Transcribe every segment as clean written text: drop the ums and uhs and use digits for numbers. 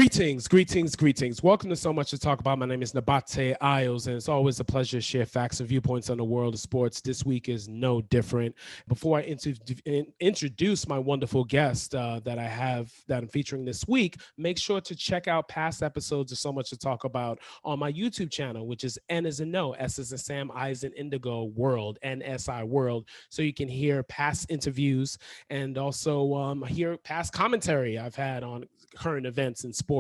Greetings. Welcome to So Much to Talk About. My name is Nabaté Isles, and it's always a pleasure to share facts and viewpoints on the world of sports. This week is no different. Before I introduce my wonderful guest that I'm featuring this week, make sure to check out past episodes of So Much to Talk About on my YouTube channel, which is N as in No, S as in Sam, I as in Indigo World, NSI World, so you can hear past interviews and also hear past commentary I've had on current events in sports.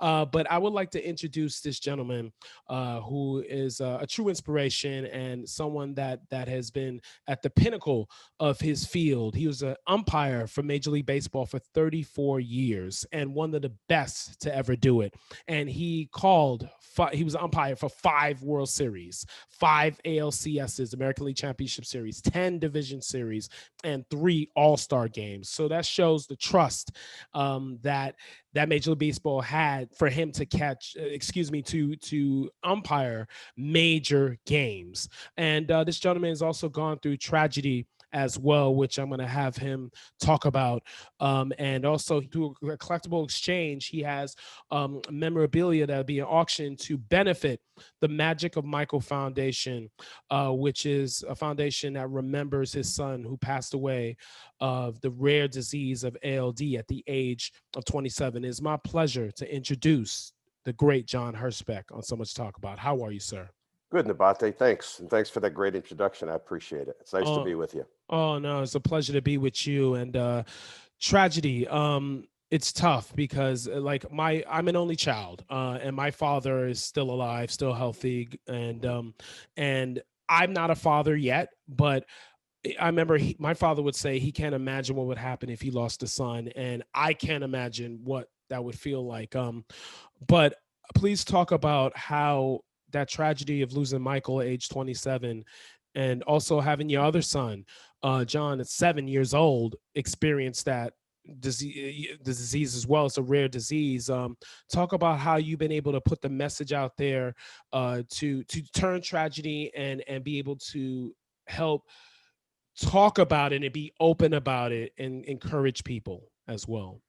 But I would like to introduce this gentleman who is a true inspiration and someone that has been at the pinnacle of his field. He was an umpire for Major League Baseball for 34 years and one of the best to ever do it. And he was an umpire for 5 World Series, 5 ALCSs, American League Championship Series, 10 Division Series, and 3 All-Star games. So that shows the trust that Major League Baseball had for him to to umpire major games. And this gentleman has also gone through tragedy as well, which I'm going to have him talk about. And also through a collectible exchange, he has memorabilia that will be auctioned to benefit the Magic of Michael Foundation, which is a foundation that remembers his son who passed away of the rare disease of ALD at the age of 27. It's my pleasure to introduce the great John Hirschbeck on So Much to Talk About. How are you, sir? Good, Nabaté. Thanks. And thanks for that great introduction. I appreciate it. It's nice to be with you. Oh, no, it's a pleasure to be with you. And tragedy, it's tough because I'm an only child and my father is still alive, still healthy. And I'm not a father yet, but I remember my father would say he can't imagine what would happen if he lost a son. And I can't imagine what that would feel like. But please talk about how that tragedy of losing Michael at age 27 and also having your other son, John, at 7 years old, experienced that disease as well. It's a rare disease. Talk about how you've been able to put the message out there to turn tragedy and be able to help talk about it and be open about it and encourage people as well.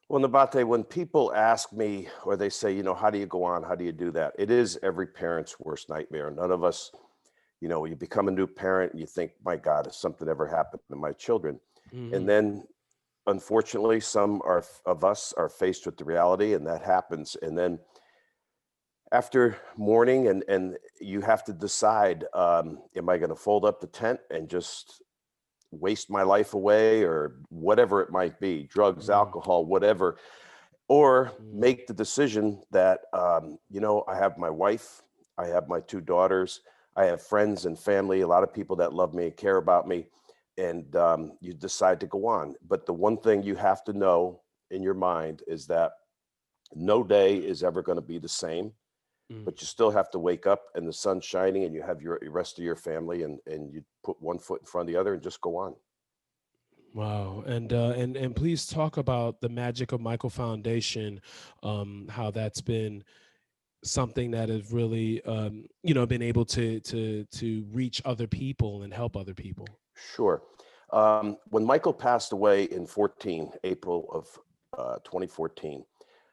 Well, Nabaté, when people ask me or they say, how do you go on? How do you do that? It is every parent's worst nightmare. None of us, you become a new parent and you think, my God, if something ever happened to my children. Mm-hmm. And then, unfortunately, some of us are faced with the reality, and that happens. And then after mourning and you have to decide, am I going to fold up the tent and just waste my life away or whatever it might be, drugs, alcohol, whatever, or make the decision that, I have my wife, I have my 2 daughters, I have friends and family, a lot of people that love me and care about me, and you decide to go on. But the one thing you have to know in your mind is that no day is ever going to be the same. But you still have to wake up and the sun's shining and you have your rest of your family and you put one foot in front of the other and just go on. Wow. And please talk about the Magic of Michael Foundation, how that's been something that has really, been able to reach other people and help other people. Sure. When Michael passed away in April of 2014,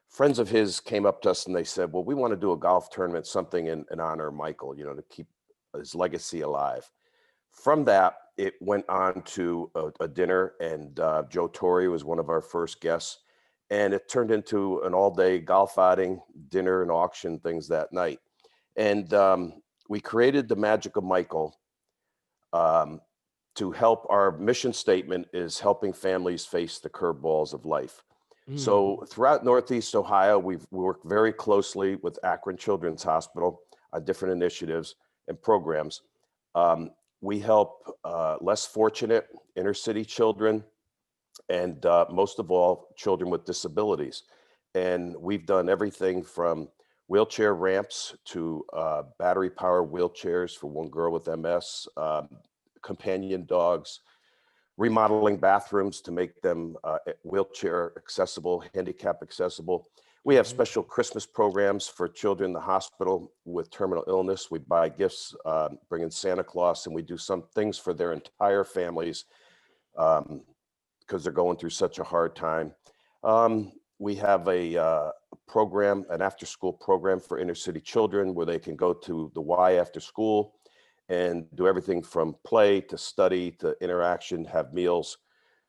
friends of his came up to us and they said, well, we want to do a golf tournament, something in honor of Michael, to keep his legacy alive. From that, it went on to a dinner, and Joe Torre was one of our first guests. And it turned into an all-day golf outing, dinner and auction, things that night. And we created the Magic of Michael to help. Our mission statement is helping families face the curveballs of life. So throughout Northeast Ohio, we work very closely with Akron Children's Hospital on different initiatives and programs. We help less fortunate inner city children and most of all, children with disabilities. And we've done everything from wheelchair ramps to battery power wheelchairs for one girl with MS, companion dogs, remodeling bathrooms to make them wheelchair accessible, handicap accessible. We have special Christmas programs for children in the hospital with terminal illness. We buy gifts, bring in Santa Claus, and we do some things for their entire families because they're going through such a hard time. we have a program, an after-school program for inner-city children where they can go to the Y after school and do everything from play to study to interaction, have meals.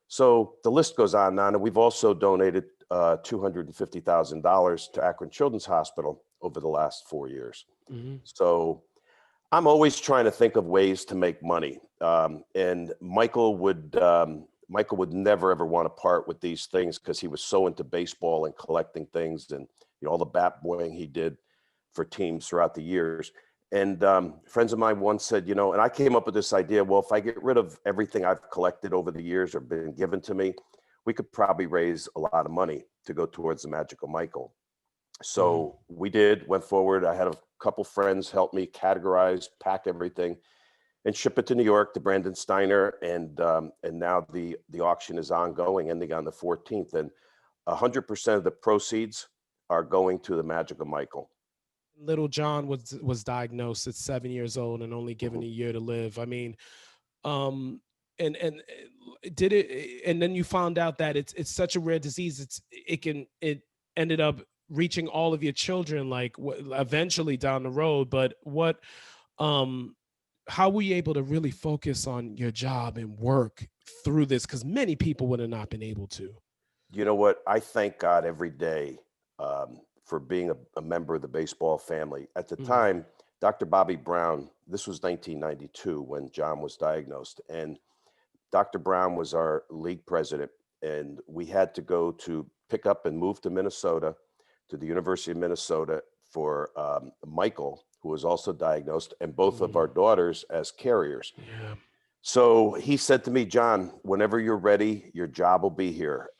So the list goes on and on. And we've also donated $250,000 to Akron Children's Hospital over the last 4 years. Mm-hmm. So I'm always trying to think of ways to make money. And Michael would never ever want to part with these things because he was so into baseball and collecting things, and all the bat boying he did for teams throughout the years. And friends of mine once said, and I came up with this idea, well, if I get rid of everything I've collected over the years or been given to me, we could probably raise a lot of money to go towards the Magical Michael. So we went forward. I had a couple friends help me categorize, pack everything, and ship it to New York to Brandon Steiner. And now the auction is ongoing, ending on the 14th. And 100% of the proceeds are going to the Magical Michael. Little John was diagnosed at 7 years old and only given a year to live. I mean, and did it, and then you found out that it's such a rare disease. It ended up reaching all of your children, like eventually down the road. But how were you able to really focus on your job and work through this? Because many people would have not been able to. You know what? I thank God every day for being a member of the baseball family. At the time, Dr. Bobby Brown, this was 1992 when John was diagnosed, and Dr. Brown was our league president, and we had to go to pick up and move to Minnesota, to the University of Minnesota for Michael, who was also diagnosed, and both of our daughters as carriers. Yeah. So he said to me, John, whenever you're ready, your job will be here.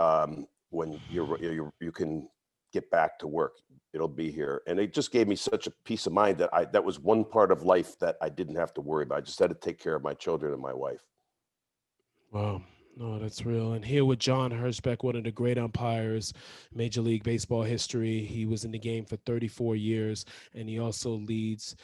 When you can get back to work, it'll be here. And it just gave me such a peace of mind that that was one part of life that I didn't have to worry about. I just had to take care of my children and my wife. Wow. No, that's real. And here with John Hirschbeck, one of the great umpires, Major League Baseball history. He was in the game for 34 years, and he also leads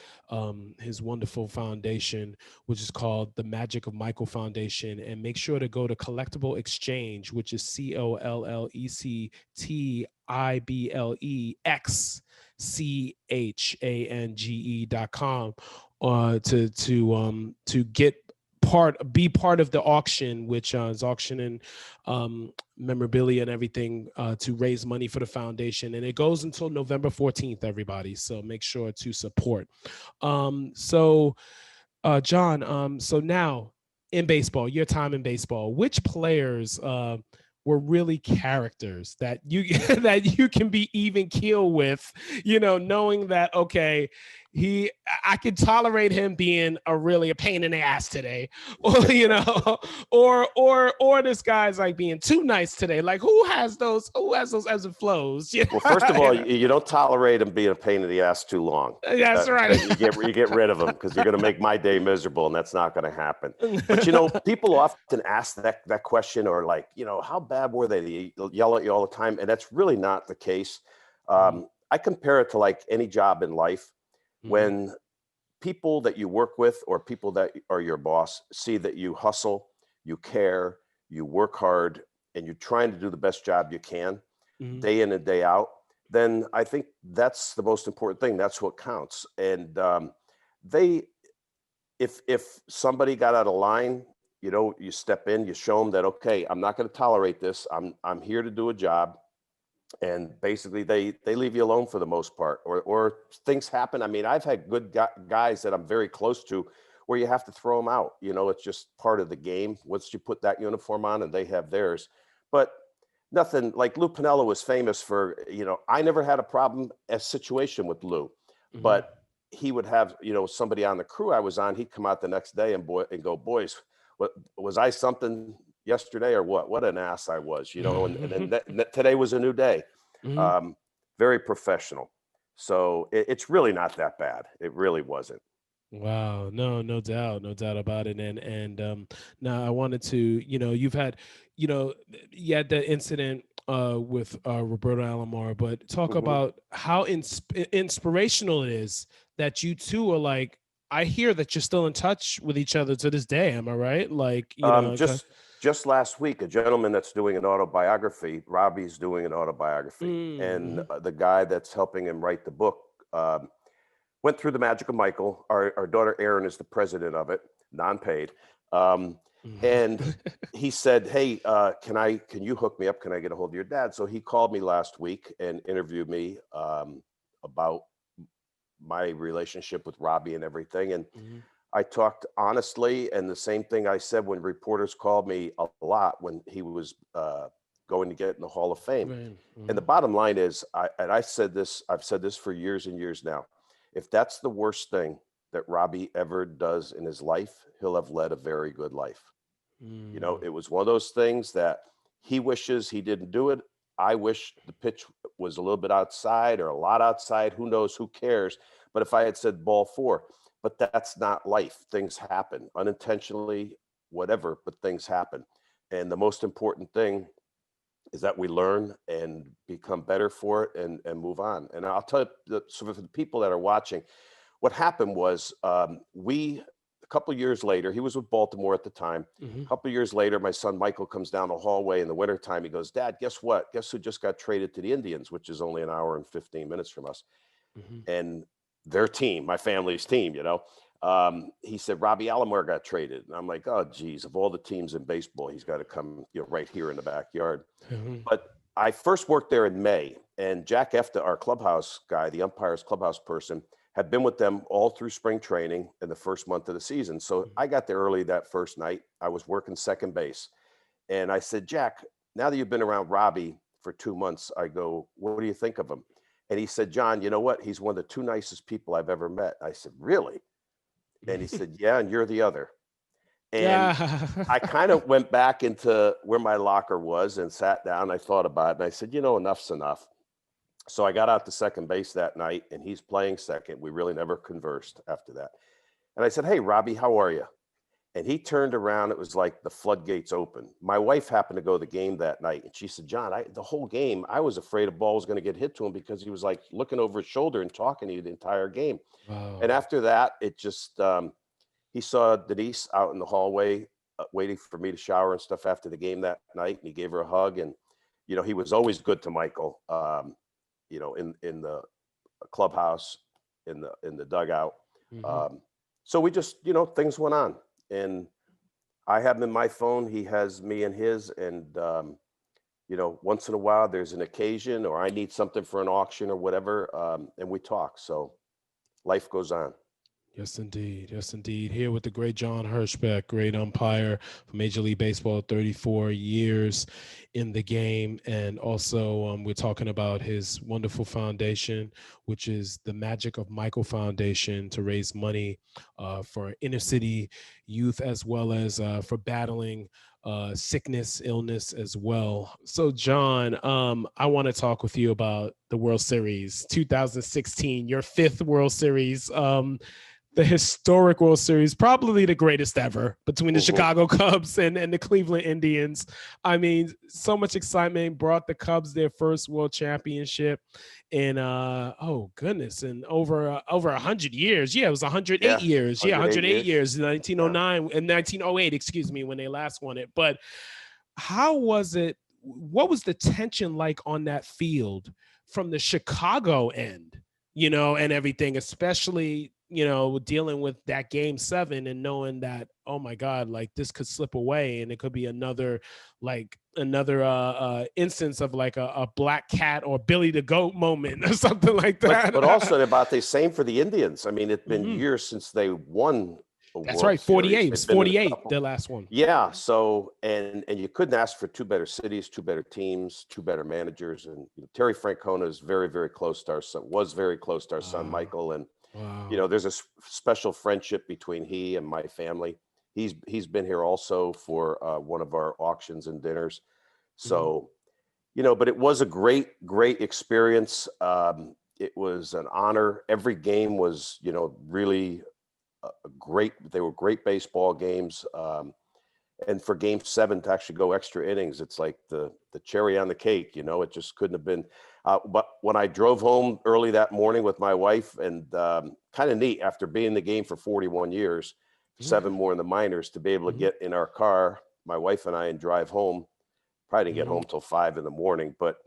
his wonderful foundation, which is called the Magic of Michael Foundation. And make sure to go to Collectible Exchange, which is COLLECTIBLEXCHANGE.com, to be part of the auction, which is auctioning memorabilia and everything to raise money for the foundation. And it goes until November 14th, everybody. So make sure to support. John, so now in baseball, your time in baseball, which players were really characters that you can be even keel with, knowing that, okay, I could tolerate him being a pain in the ass today, or or this guy's like being too nice today. Like who has those ebbs and flows? Well, first of all, you don't tolerate him being a pain in the ass too long. That's right. You get rid of him because you're going to make my day miserable, and that's not going to happen. But people often ask that question, or like, how bad were they? They yell at you all the time, and that's really not the case. I compare it to like any job in life. When people that you work with or people that are your boss see that you hustle, you care, you work hard, and you're trying to do the best job you can day in and day out, then I think that's the most important thing. That's what counts. And if somebody got out of line, you step in, you show them that, okay, I'm not going to tolerate this. I'm here to do a job. And basically they leave you alone for the most part, or things happen. I mean, I've had good guys that I'm very close to where you have to throw them out. It's just part of the game. Once you put that uniform on and they have theirs, but nothing like Lou Piniella was famous for, I never had a situation with Lou, but he would have, somebody on the crew I was on, he'd come out the next day and go, boys, what was I something yesterday or what an ass I was, and today was a new day. Very professional. So it's really not that bad. It really wasn't. Wow. No doubt about it. And now I wanted to, you've had, you had the incident with Roberto Alomar, but talk about how inspirational it is that you two are like, I hear that you're still in touch with each other to this day. Am I right? Like, Just last week, a gentleman that's doing an autobiography, Robbie's doing an autobiography, and the guy that's helping him write the book went through the magic of Michael. Our daughter Erin is the president of it, non-paid. And he said, hey, can you hook me up? Can I get a hold of your dad? So he called me last week and interviewed me about my relationship with Robbie and everything. And I talked honestly, and the same thing I said when reporters called me a lot when he was going to get in the Hall of Fame. And the bottom line is, I've said this for years and years now. If that's the worst thing that Robbie ever does in his life, he'll have led a very good life. You know, it was one of those things that he wishes he didn't do it. I wish the pitch was a little bit outside or a lot outside. Who knows? Who cares? But if I had said ball 4, but that's not life. Things happen unintentionally, whatever, but things happen. And the most important thing is that we learn and become better for it and move on. And I'll tell you, so for the people that are watching, what happened was a couple of years later, he was with Baltimore at the time. A couple of years later, my son Michael comes down the hallway in the wintertime. He goes, Dad, guess what? Guess who just got traded to the Indians, which is only an hour and 15 minutes from us. And their team, my family's team, you know. He said, Robbie Alomar got traded. And I'm like, oh, geez, of all the teams in baseball, he's got to come, you know, right here in the backyard. But I first worked there in May, and Jack Efta, our clubhouse guy, the Umpires clubhouse person, had been with them all through spring training in the first month of the season. So I got there early that first night. I was working second base. And I said, Jack, now that you've been around Robbie for 2 months, I go, what do you think of him? And he said, John, you know what? He's one of the 2 nicest people I've ever met. I said, really? And he said, yeah, and you're the other. And I kind of went back into where my locker was and sat down. I thought about it. And I said, you know, enough's enough. So I got out to second base that night, and he's playing second. We really never conversed after that. And I said, hey, Robbie, how are you? And he turned around. It was like the floodgates open. My wife happened to go to the game that night, and she said, John, the whole game, I was afraid a ball was going to get hit to him because he was like looking over his shoulder and talking to you the entire game. Wow. And after that, it just, he saw Denise out in the hallway waiting for me to shower and stuff after the game that night, and he gave her a hug. And, you know, he was always good to Michael. You know, in the clubhouse, in the dugout. So we just, you know, things went on, and I have him in my phone. He has me in his, and, you know, once in a while there's an occasion or I need something for an auction or whatever. And we talk. So life goes on. Yes, indeed. Yes, indeed. Here with the great John Hirschbeck, great umpire for Major League Baseball, 34 years in the game. And also we're talking about his wonderful foundation, which is the Magic of Michael Foundation, to raise money for inner city youth, as well as for battling sickness, illness as well. So John, I want to talk with you about the World Series 2016, your 5th World Series. The historic World Series, probably the greatest ever, between the Chicago Cubs and the Cleveland Indians. I mean, so much excitement, brought the Cubs their first world championship in, oh goodness, in over 100 years. Yeah, it was 108 years. Yeah, 108 years, 1909 and 1908, excuse me, when they last won it. But how was it? What was the tension like on that field from the Chicago end, you know, and everything, especially, you know, dealing with that game 7 and knowing that, oh my God, like this could slip away and it could be another instance of like a black cat or Billy the Goat moment or something like that. But also about the same for the Indians. I mean, it's been years since they won a That's World right. 48. It was Series. 48, the last one. Yeah. So, and you couldn't ask for 2 better cities, 2 better teams, 2 better managers. And you know, Terry Francona is very, very close to our son, was very close to our son, Michael. And, you know, there's a special friendship between he and my family. He's been here also for one of our auctions and dinners. So, you know, but it was a great experience. It was an honor. Every game was, you know, really great. They were great baseball games. And for game 7 to actually go extra innings, it's like the cherry on the cake, you know, it just couldn't have been. But when I drove home early that morning with my wife, and kind of neat after being in the game for 41 years, 7 more in the minors, to be able to get in our car, my wife and I and drive home. Probably didn't get home till 5 a.m, but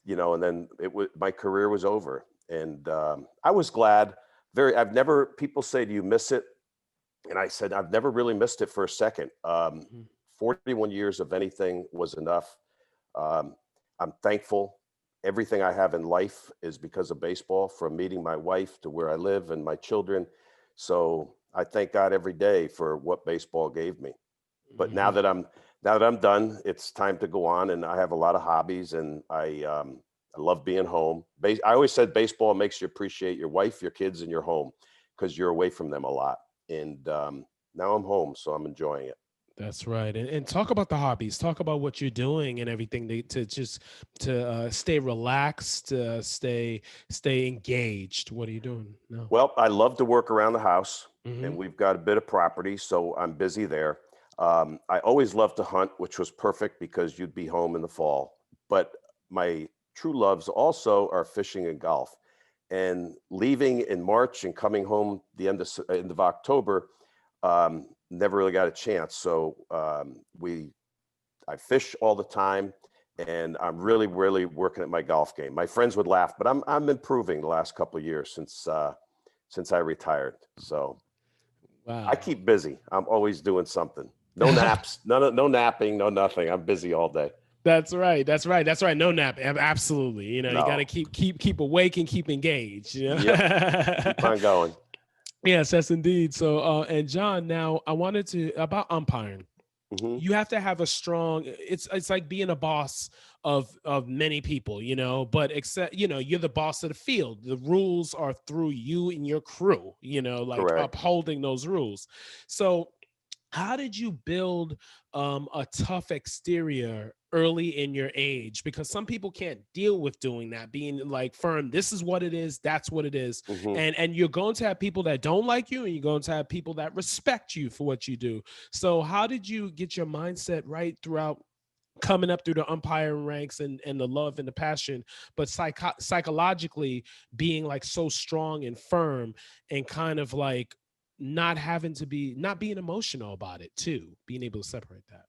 you know, and then my career was over, and I was glad. People say, do you miss it? And I said, I've never really missed it for a second. 41 years of anything was enough. I'm thankful. Everything I have in life is because of baseball, from meeting my wife to where I live and my children. So I thank God every day for what baseball gave me. But now that I'm done, it's time to go on, and I have a lot of hobbies, and I love being home. I always said baseball makes you appreciate your wife, your kids, and your home, because you're away from them a lot. And now I'm home, so I'm enjoying it. That's right. And talk about the hobbies. Talk about what you're doing and everything to stay relaxed, stay engaged. What are you doing now? Well, I love to work around the house, Mm-hmm. and we've got a bit of property, so I'm busy there. I always loved to hunt, which was perfect because you'd be home in the fall. But my true loves also are fishing and golf. And leaving in March and coming home the end of October, never really got a chance. So I fish all the time, and I'm really, really working at my golf game. My friends would laugh, but I'm improving the last couple of years since I retired. So Wow. I keep busy. I'm always doing something. No naps, no napping, no nothing. I'm busy all day. That's right. That's right. That's right. No nap. Absolutely. You know, No. you got to keep awake and keep engaged. You know? Yep. Keep on going. Yes, that's indeed. So, and John, now I wanted to about umpiring. You have to have a strong. It's like being a boss of many people, you know. But except, you know, you're the boss of the field. The rules are through you and your crew. You know, like Correct. upholding those rules. So, how did you build a tough exterior early in your age? Because some people can't deal with doing that, being like firm. This is what it is. That's what it is. And you're going to have people that don't like you, and you're going to have people that respect you for what you do. So how did you get your mindset right throughout coming up through the umpiring ranks and the love and the passion, but psychologically being like so strong and firm and kind of like not being emotional about it too, being able to separate that?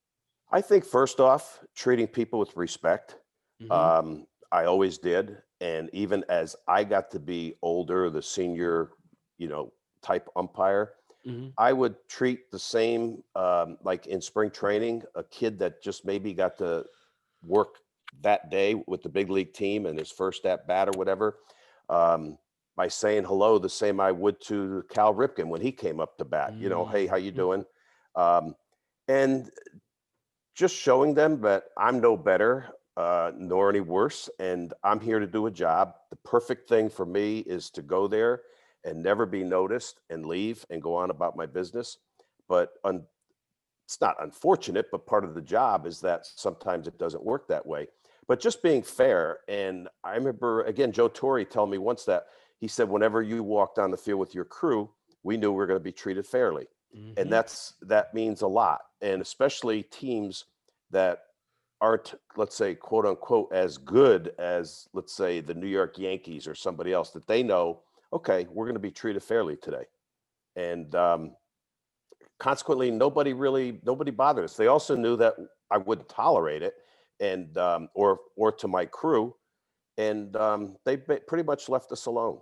I think first off, treating people with respect. I always did. And even as I got to be older, the senior, you know, type umpire, I would treat the same, like in spring training, a kid that just maybe got to work that day with the big league team and his first at bat or whatever, by saying hello the same I would to Cal Ripken when he came up to bat. You know, hey, how you doing? And just showing them that I'm no better nor any worse, and I'm here to do a job. The perfect thing for me is to go there and never be noticed and leave and go on about my business. But it's not unfortunate, but part of the job is that sometimes it doesn't work that way. But just being fair. And I remember, again, Joe Torre told me once that he said, whenever you walked on the field with your crew, we knew we were going to be treated fairly. And that means a lot. And especially teams that aren't, let's say, quote unquote, as good as, let's say, the New York Yankees or somebody else, that they know, okay, we're going to be treated fairly today. And consequently, nobody bothered us. They also knew that I wouldn't tolerate it, and or to my crew, and they pretty much left us alone.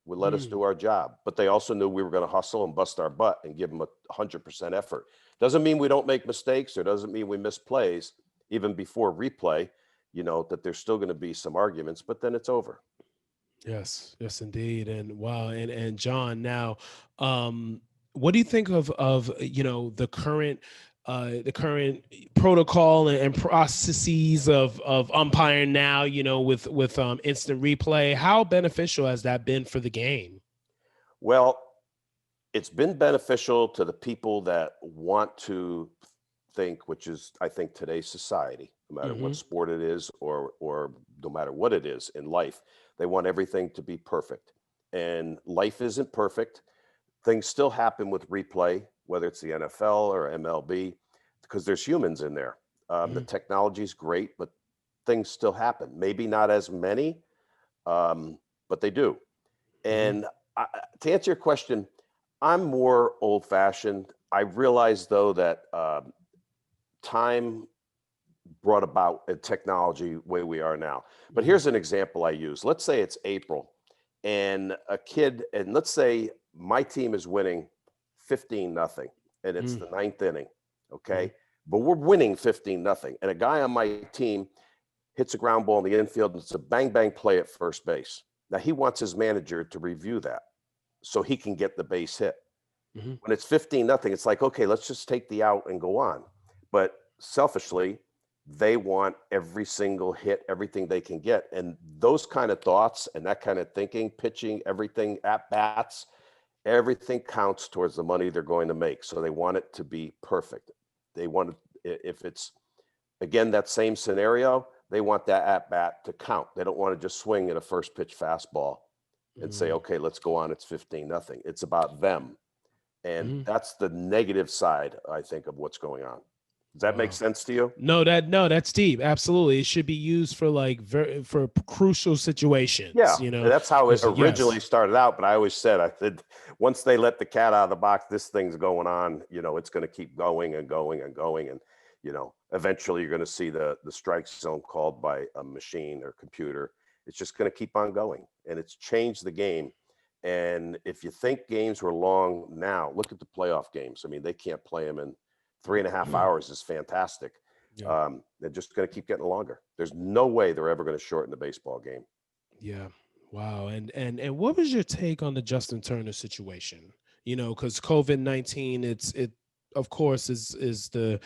Would let us do our job, but they also knew we were going to hustle and bust our butt and give them 100% effort. Doesn't mean we don't make mistakes, or doesn't mean we miss plays, even before replay, you know, that there's still going to be some arguments, but then it's over. Yes, indeed. And wow. And John, now, what do you think of, you know, the current protocol and processes of umpiring now, you know, with instant replay? How beneficial has that been for the game? Well, it's been beneficial to the people that want to think, which is, I think, today's society, no matter what sport it is, or no matter what it is in life, they want everything to be perfect. And life isn't perfect. Things still happen with replay, whether it's the NFL or MLB, because there's humans in there. The technology is great, but things still happen. Maybe not as many, but they do. And to answer your question, I'm more old-fashioned. I realize, though, that time brought about a technology way we are now. But here's an example I use. Let's say it's April and a kid, and let's say my team is winning 15-0 and it's the ninth inning. Okay. But we're winning 15-0. And a guy on my team hits a ground ball in the infield and it's a bang, bang play at first base. Now he wants his manager to review that so he can get the base hit. When it's 15-0, it's like, okay, let's just take the out and go on. But selfishly, they want every single hit, everything they can get. And those kind of thoughts and that kind of thinking, pitching, everything, at bats, everything counts towards the money they're going to make. So they want it to be perfect. They want it, if it's, again, that same scenario, they want that at bat to count. They don't want to just swing at a first pitch fastball and say, okay, let's go on. It's 15-0. It's about them. And that's the negative side, I think, of what's going on. Does that make sense to you? No, that's deep. Absolutely. It should be used for for crucial situations. Yeah. You know, that's how it originally started out. But I said, once they let the cat out of the box, this thing's going on, it's going to keep going and going and going. And, eventually you're going to see the strike zone called by a machine or computer. It's just going to keep on going. And it's changed the game. And if you think games were long now, look at the playoff games. I mean, they can't play them in 3.5 hours is fantastic. Yeah. They're just going to keep getting longer. There's no way they're ever going to shorten the baseball game. Yeah. Wow. And what was your take on the Justin Turner situation? Because COVID-19, it of course is the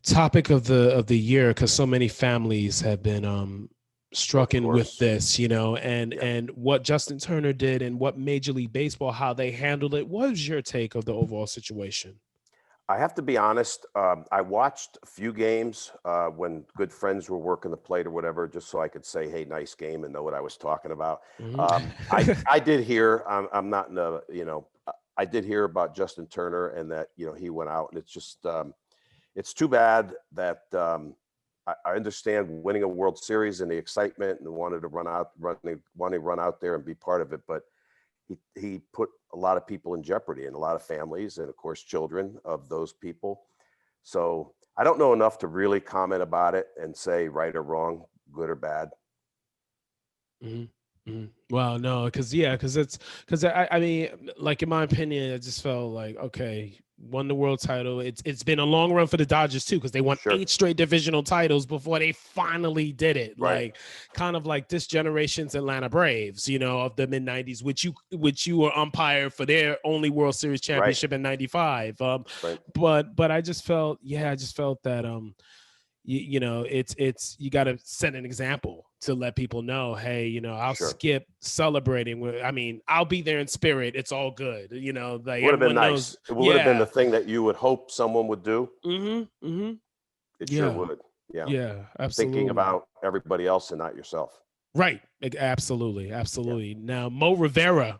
topic of the year, because so many families have been struck in with this, and what Justin Turner did and what Major League Baseball, how they handled it. What was your take of the overall situation? I have to be honest. I watched a few games when good friends were working the plate or whatever, just so I could say, hey, nice game, and know what I was talking about. I did hear, I'm not in the, I did hear about Justin Turner and that, he went out, and it's just, it's too bad that I understand winning a World Series and the excitement and wanted to run out there and be part of it. But he put a lot of people in jeopardy, and a lot of families, and of course, children of those people. So I don't know enough to really comment about it and say right or wrong, good or bad. Well, no, because I mean, like, in my opinion, I just felt like, okay, won the world title. It's been a long run for the Dodgers too, because they won 8 straight divisional titles before they finally did it. Right. Like, kind of like this generation's Atlanta Braves, of the mid '90s, which you were umpire for their only World Series championship in '95. But I just felt that it's you got to set an example to let people know, hey, I'll skip celebrating. I mean, I'll be there in spirit. It's all good. Like, would have been nice. knows, it would have been the thing that you would hope someone would do. It sure would. Yeah. Yeah, absolutely. Thinking about everybody else and not yourself. Right. Absolutely. Absolutely. Yeah. Now, Mo Rivera,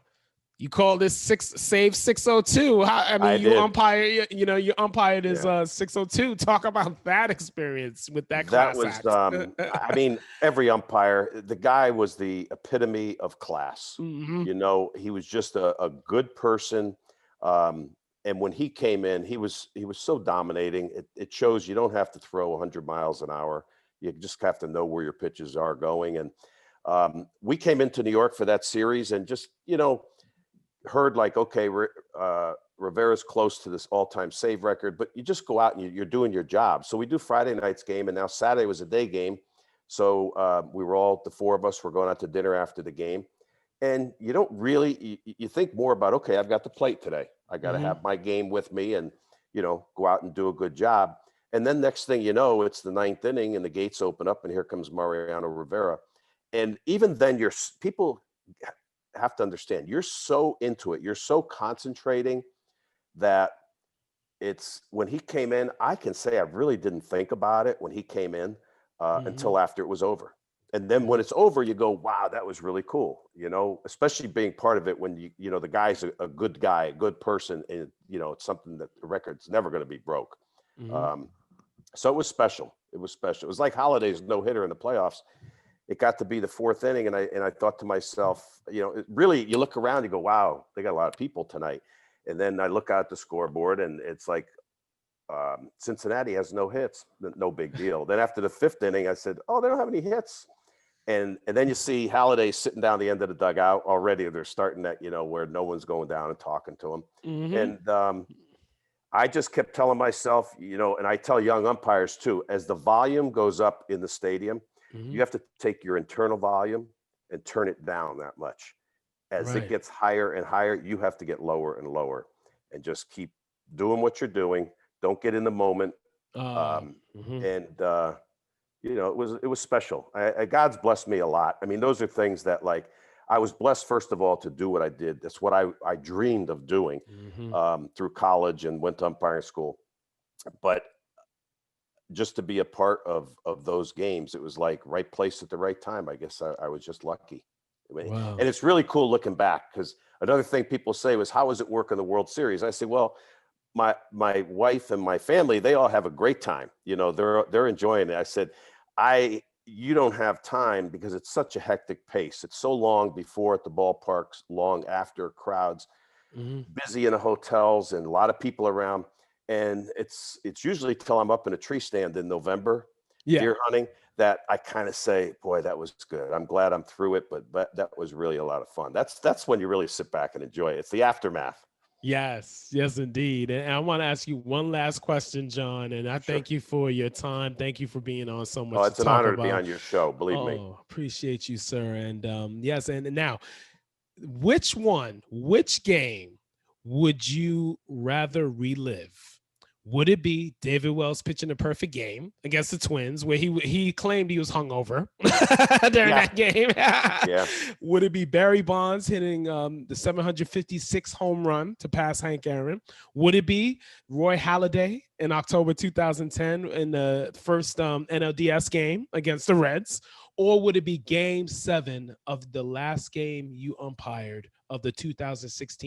you call this save 602. I mean, you umpire, you umpired as 602. Talk about that experience with that class act. I mean, every umpire, the guy was the epitome of class. He was just a good person. And when he came in, he was so dominating. It shows you don't have to throw 100 miles an hour. You just have to know where your pitches are going. And we came into New York for that series and just, heard like, okay, Rivera's close to this all-time save record, but you just go out and you're doing your job. So we do Friday night's game, and now Saturday was a day game. So we were all, the 4 of us were going out to dinner after the game. And you don't really, you think more about, okay, I've got the plate today. I got to have my game with me and, go out and do a good job. And then next thing you know, it's the 9th inning and the gates open up and here comes Mariano Rivera. And even then people have to understand, you're so into it, you're so concentrating that it's, when he came in, I can say I really didn't think about it when he came in until after it was over. And then when it's over, you go, wow, that was really cool, especially being part of it when the guy's a good guy, a good person, and it's something that the record's never going to be broke. So it was special. It was like Holiday's no-hitter in the playoffs. It got to be the 4th inning, and I thought to myself, really, you look around, you go, wow, they got a lot of people tonight. And then I look out the scoreboard, and it's like Cincinnati has no hits, no big deal. Then after the 5th inning, I said, oh, they don't have any hits. And then you see Halladay sitting down the end of the dugout already. They're starting that, where no one's going down and talking to him. Mm-hmm. And I just kept telling myself, and I tell young umpires too, as the volume goes up in the stadium, Mm-hmm. you have to take your internal volume and turn it down that much. As Right. it gets higher and higher, you have to get lower and lower and just keep doing what you're doing. Don't get in the moment. Mm-hmm. And it was special. God's blessed me a lot. I mean, those are things that, like, I was blessed, first of all, to do what I did. That's what I dreamed of doing through college and went to umpiring school. But just to be a part of those games, it was like right place at the right time. I guess I was just lucky. Wow. And it's really cool looking back, because another thing people say was, how does it work in the World Series? I say, well, my wife and my family, they all have a great time. They're enjoying it. I said, you don't have time because it's such a hectic pace. It's so long before at the ballparks, long after, crowds, busy in the hotels and a lot of people around. And it's usually till I'm up in a tree stand in November, deer hunting, that I kind of say, boy, that was good. I'm glad I'm through it, but that was really a lot of fun. That's when you really sit back and enjoy it. It's the aftermath. Yes, indeed. And I want to ask you one last question, John. And I thank you for your time. Thank you for being on so much. Oh, it's to an talk honor about. to be on your show. Believe me. Oh, appreciate you, sir. And yes, and now, which game would you rather relive? Would it be David Wells pitching a perfect game against the Twins, where he claimed he was hungover during that game? Yeah. Would it be Barry Bonds hitting the 756 home run to pass Hank Aaron? Would it be Roy Halladay in October 2010 in the first NLDS game against the Reds? Or would it be Game 7 of the last game you umpired of the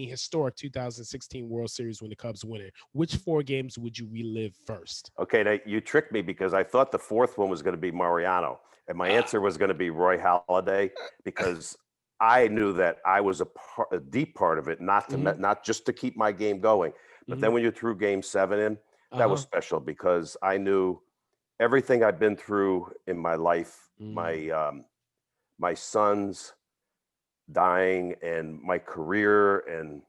historic 2016 World Series when the Cubs win it? Which 4 games would you relive first? Okay, now you tricked me, because I thought the 4th one was going to be Mariano, and my answer was going to be Roy Halladay, because I knew that I was a deep part of it, not just to keep my game going, but then when you threw Game 7 in, that was special, because I knew everything I've been through in my life, my sons dying, and my career, and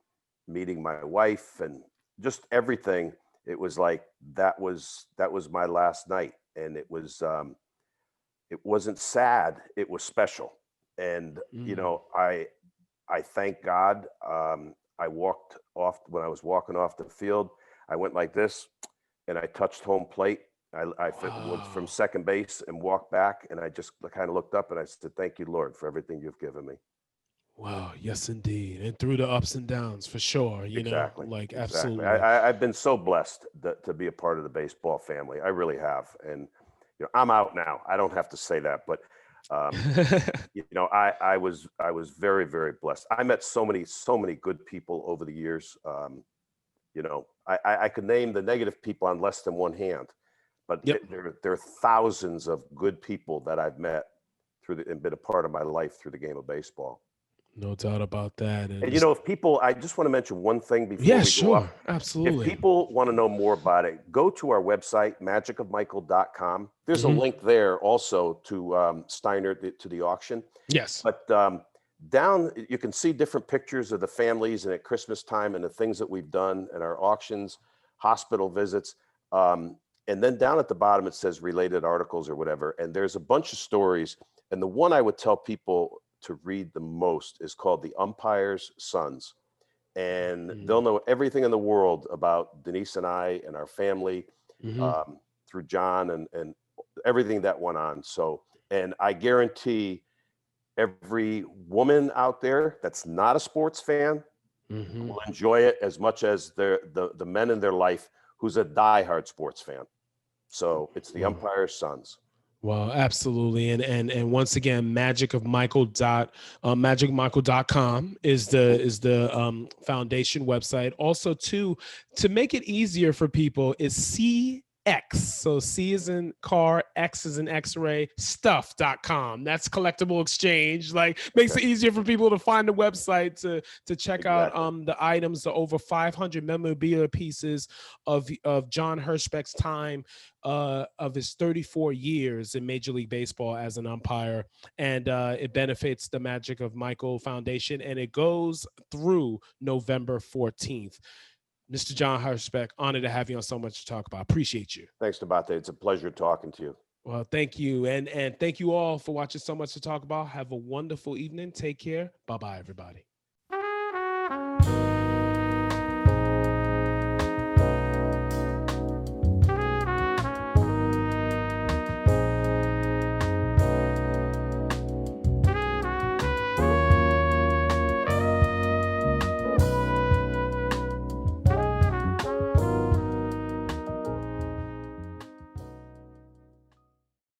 meeting my wife, and just everything. It was like that was my last night, and it wasn't sad. It was special, and I thank God. I walked off when I was walking off the field. I went like this, and I touched home plate. I went from second base and walked back, and I just kind of looked up and I said, "Thank you, Lord, for everything you've given me." Wow, yes, indeed. And through the ups and downs, for sure, Exactly. Absolutely. I've been so blessed to be a part of the baseball family. I really have. And, I'm out now. I don't have to say that, but, I was very, very blessed. I met so many good people over the years. I could name the negative people on less than one hand, but there are thousands of good people that I've met and been a part of my life through the game of baseball. No doubt about that. And if people, I just want to mention one thing before we go up. Absolutely. If people want to know more about it, go to our website, magicofmichael.com. There's a link there also to Steiner, to the auction. Yes. But down, you can see different pictures of the families and at Christmas time and the things that we've done and our auctions, hospital visits. And then down at the bottom, it says related articles or whatever. And there's a bunch of stories. And the one I would tell people to read the most is called The Umpires Sons. And they'll know everything in the world about Denise and I and our family through John and everything that went on. So, and I guarantee every woman out there that's not a sports fan will enjoy it as much as the men in their life who's a diehard sports fan. So it's The Umpires Sons. Well, absolutely. And once again, magicmichael.com is the foundation website. Also, to make it easier for people, is X. So C is in car, X is in X-ray, stuff.com. That's collectible exchange. Like, makes it easier for people to find the website to check out the items, the over 500 memorabilia pieces of John Hirschbeck's time, of his 34 years in Major League Baseball as an umpire. And it benefits the Magic of Michael Foundation, and it goes through November 14th. Mr. John Hirschbeck, honored to have you on So Much to Talk About. Appreciate you. Thanks, Nabaté. It's a pleasure talking to you. Well, thank you. And thank you all for watching So Much to Talk About. Have a wonderful evening. Take care. Bye-bye, everybody.